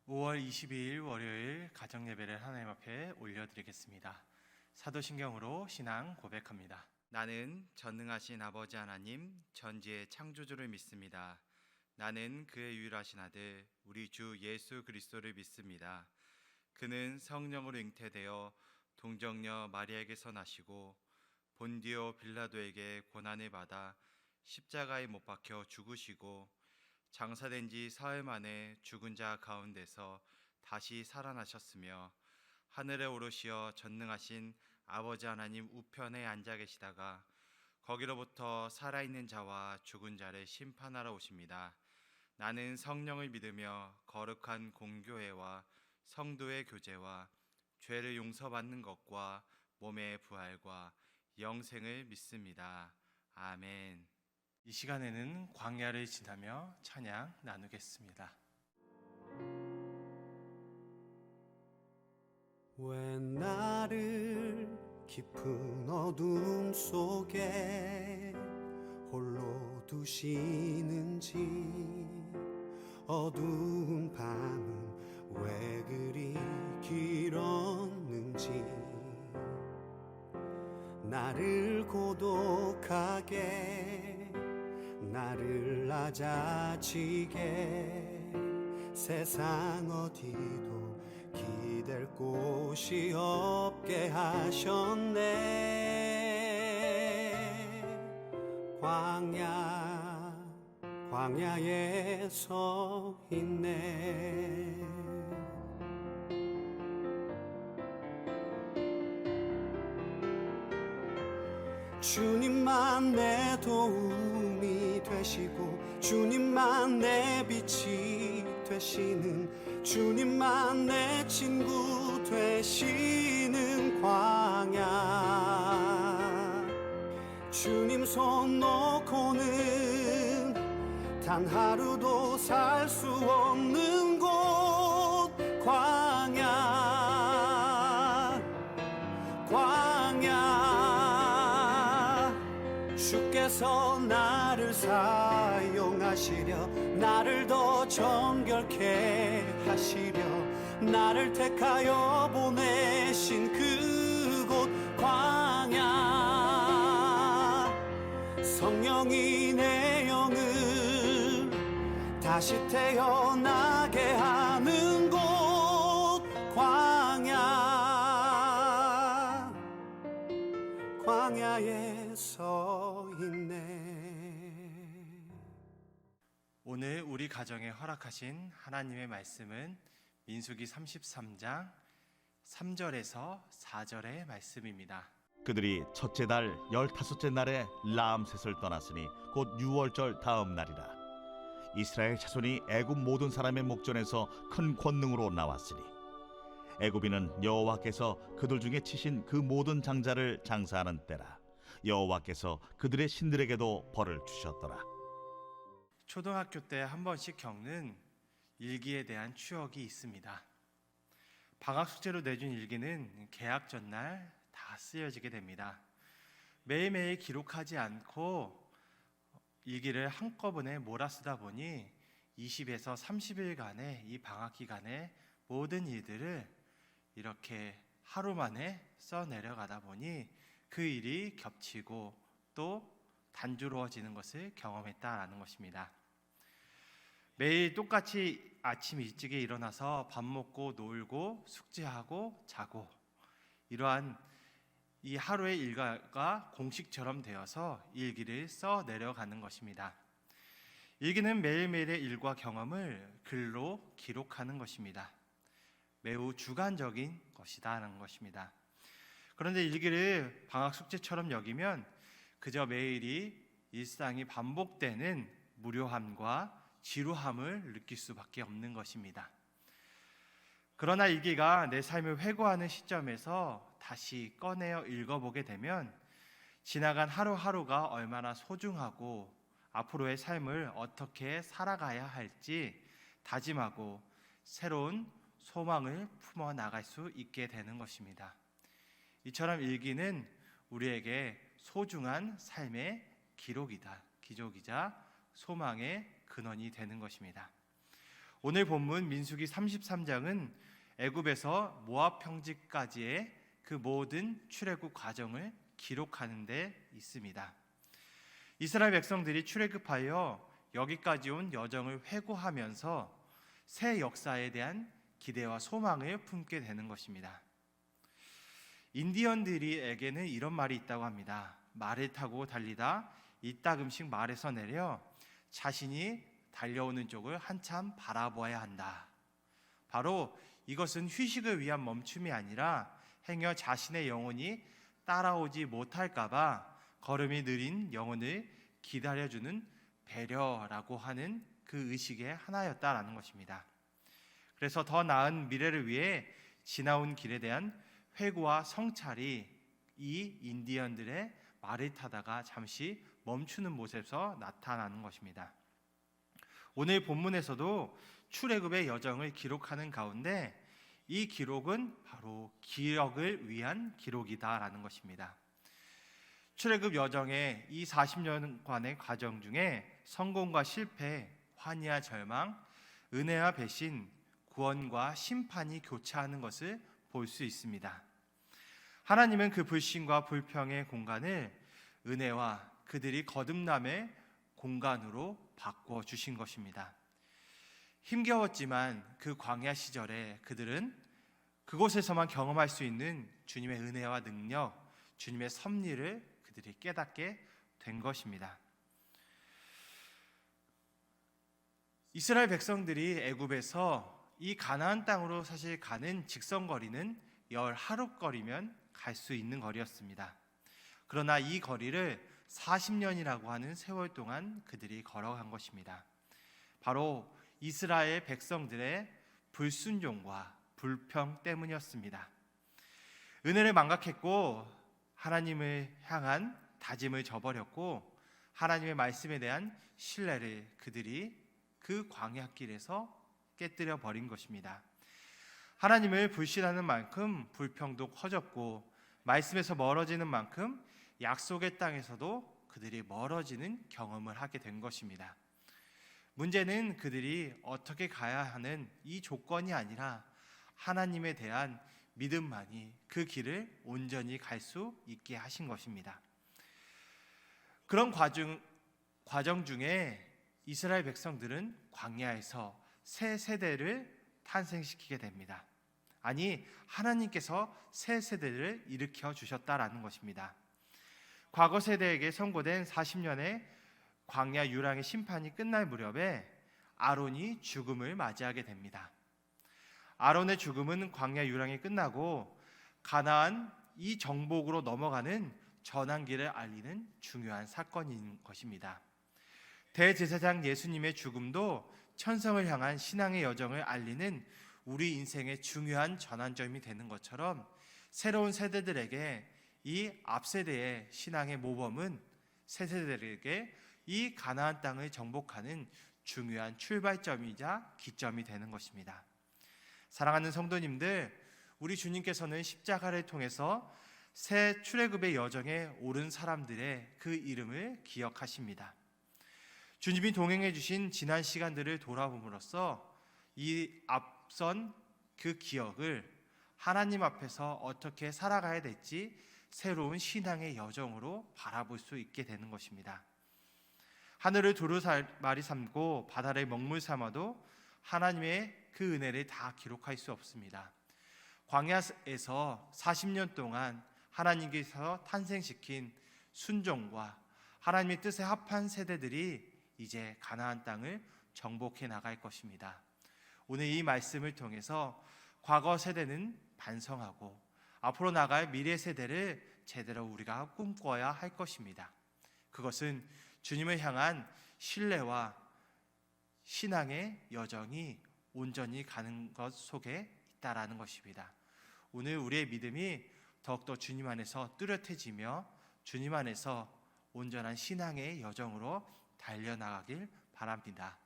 5월 22일 월요일 가정예배를 하나님 앞에 올려드리겠습니다. 사도신경으로 신앙 고백합니다. 나는 전능하신 아버지 하나님 전지의 창조주를 믿습니다. 나는 그의 유일하신 아들 우리 주 예수 그리스도를 믿습니다. 그는 성령으로 잉태되어 동정녀 마리아에게서 나시고 본디오 빌라도에게 고난을 받아 십자가에 못 박혀 죽으시고 장사된 지 사흘 만에 죽은 자 가운데서 다시 살아나셨으며 하늘에 오르시어 전능하신 아버지 하나님 우편에 앉아 계시다가 거기로부터 살아있는 자와 죽은 자를 심판하러 오십니다. 나는 성령을 믿으며 거룩한 공교회와 성도의 교제와 죄를 용서받는 것과 몸의 부활과 영생을 믿습니다. 아멘. 이 시간에는 광야를 지나며 찬양 나누겠습니다. 왜 나를 깊은 어둠 속에 홀로 두시는지, 어두운 밤은 왜 그리 길었는지, 나를 고독하게 나를 낮아지게 세상 어디도 기댈 곳이 없게 하셨네. 광야에 서 있네. 주님만 내 도움이 되시고 주님만 내 빛이 되시는, 주님만 내 친구 되시는 광야. 주님 손 놓고는 단 하루도 살 수 없는 곳, 광야. 주께서 나를 사용하시려, 나를 더 정결케 하시려, 나를 택하여 보내신 그곳 광야. 성령이 내 영을 다시 태어나게 하는 곳, 광야에 서 있네. 오늘 우리 가정에 허락하신 하나님의 말씀은 민수기 33장 3절에서 4절의 말씀입니다. 그들이 첫째 달 15째 날에 라암셋을 떠났으니 곧 유월절 다음 날이라. 이스라엘 자손이 애굽 모든 사람의 목전에서 큰 권능으로 나왔으니 애굽인은 여호와께서 그들 중에 치신 그 모든 장자를 장사하는 때라. 여호와께서 그들의 신들에게도 벌을 주셨더라. 초등학교 때 한 번씩 겪는 일기에 대한 추억이 있습니다. 방학 숙제로 내준 일기는 개학 전날 다 쓰여지게 됩니다. 매일매일 기록하지 않고 일기를 한꺼번에 몰아쓰다 보니 20에서 30일간의 이 방학 기간에 모든 일들을 이렇게 하루 만에 써내려가다 보니 그 일이 겹치고 또 단조로워지는 것을 경험했다라는 것입니다. 매일 똑같이 아침 일찍에 일어나서 밥 먹고 놀고 숙제하고 자고, 이러한 이 하루의 일과가 공식처럼 되어서 일기를 써 내려가는 것입니다. 일기는 매일매일의 일과 경험을 글로 기록하는 것입니다. 매우 주관적인 것이다라는 것입니다. 그런데 일기를 방학 숙제처럼 여기면 그저 매일이 일상이 반복되는 무료함과 지루함을 느낄 수밖에 없는 것입니다. 그러나 일기가 내 삶을 회고하는 시점에서 다시 꺼내어 읽어보게 되면 지나간 하루하루가 얼마나 소중하고 앞으로의 삶을 어떻게 살아가야 할지 다짐하고 새로운 소망을 품어 나갈 수 있게 되는 것입니다. 이처럼 일기는 우리에게 소중한 삶의 기록이자 소망의 근원이 되는 것입니다. 오늘 본문 민수기 33장은 애굽에서 모압 평지까지의 그 모든 출애굽 과정을 기록하는 데 있습니다. 이스라엘 백성들이 출애굽하여 여기까지 온 여정을 회고하면서 새 역사에 대한 기대와 소망을 품게 되는 것입니다. 인디언들에게는 이런 말이 있다고 합니다. 말을 타고 달리다 이따금씩 말에서 내려 자신이 달려오는 쪽을 한참 바라보아야 한다. 바로 이것은 휴식을 위한 멈춤이 아니라 행여 자신의 영혼이 따라오지 못할까 봐 걸음이 느린 영혼을 기다려주는 배려라고 하는 그 의식의 하나였다라는 것입니다. 그래서 더 나은 미래를 위해 지나온 길에 대한 회고와 성찰이 이 인디언들의 말을 타다가 잠시 멈추는 모습에서 나타나는 것입니다. 오늘 본문에서도 출애굽의 여정을 기록하는 가운데 이 기록은 바로 기억을 위한 기록이다라는 것입니다. 출애굽 여정의 이 40년간의 과정 중에 성공과 실패, 환희와 절망, 은혜와 배신, 구원과 심판이 교차하는 것을 볼 수 있습니다. 하나님은 그 불신과 불평의 공간을 은혜와 그들이 거듭남의 공간으로 바꿔 주신 것입니다. 힘겨웠지만 그 광야 시절에 그들은 그곳에서만 경험할 수 있는 주님의 은혜와 능력, 주님의 섭리를 그들이 깨닫게 된 것입니다. 이스라엘 백성들이 애굽에서 이 가나안 땅으로 사실 가는 직선거리는 열 하룻거리면 갈 수 있는 거리였습니다. 그러나 이 거리를 40년이라고 하는 세월 동안 그들이 걸어간 것입니다. 바로 이스라엘 백성들의 불순종과 불평 때문이었습니다. 은혜를 망각했고 하나님을 향한 다짐을 저버렸고 하나님의 말씀에 대한 신뢰를 그들이 그 광야길에서 깨뜨려 버린 것입니다. 하나님을 불신하는 만큼 불평도 커졌고 말씀에서 멀어지는 만큼 약속의 땅에서도 그들이 멀어지는 경험을 하게 된 것입니다. 문제는 그들이 어떻게 가야 하는 이 조건이 아니라 하나님에 대한 믿음만이 그 길을 온전히 갈 수 있게 하신 것입니다. 그런 과정 중에 이스라엘 백성들은 광야에서 새 세대를 탄생시키게 됩니다. 아니, 하나님께서 새 세대를 일으켜 주셨다라는 것입니다. 과거 세대에게 선고된 40년의 광야 유랑의 심판이 끝날 무렵에 아론이 죽음을 맞이하게 됩니다. 아론의 죽음은 광야 유랑이 끝나고 가나안 이 정복으로 넘어가는 전환기를 알리는 중요한 사건인 것입니다. 대제사장 예수님의 죽음도 천성을 향한 신앙의 여정을 알리는 우리 인생의 중요한 전환점이 되는 것처럼 새로운 세대들에게 이 앞세대의 신앙의 모범은 새 세대들에게 이 가나안 땅을 정복하는 중요한 출발점이자 기점이 되는 것입니다. 사랑하는 성도님들, 우리 주님께서는 십자가를 통해서 새 출애굽의 여정에 오른 사람들의 그 이름을 기억하십니다. 주님이 동행해 주신 지난 시간들을 돌아봄으로써 이 앞선 그 기억을 하나님 앞에서 어떻게 살아가야 될지 새로운 신앙의 여정으로 바라볼 수 있게 되는 것입니다. 하늘을 두루마리 삼고 바다를 먹물 삼아도 하나님의 그 은혜를 다 기록할 수 없습니다. 광야에서 40년 동안 하나님께서 탄생시킨 순종과 하나님의 뜻에 합한 세대들이 이제 가나안 땅을 정복해 나갈 것입니다. 오늘 이 말씀을 통해서 과거 세대는 반성하고 앞으로 나갈 미래 세대를 제대로 우리가 꿈꿔야 할 것입니다. 그것은 주님을 향한 신뢰와 신앙의 여정이 온전히 가는 것 속에 있다라는 것입니다. 오늘 우리의 믿음이 더욱더 주님 안에서 뚜렷해지며 주님 안에서 온전한 신앙의 여정으로 달려나가길 바랍니다.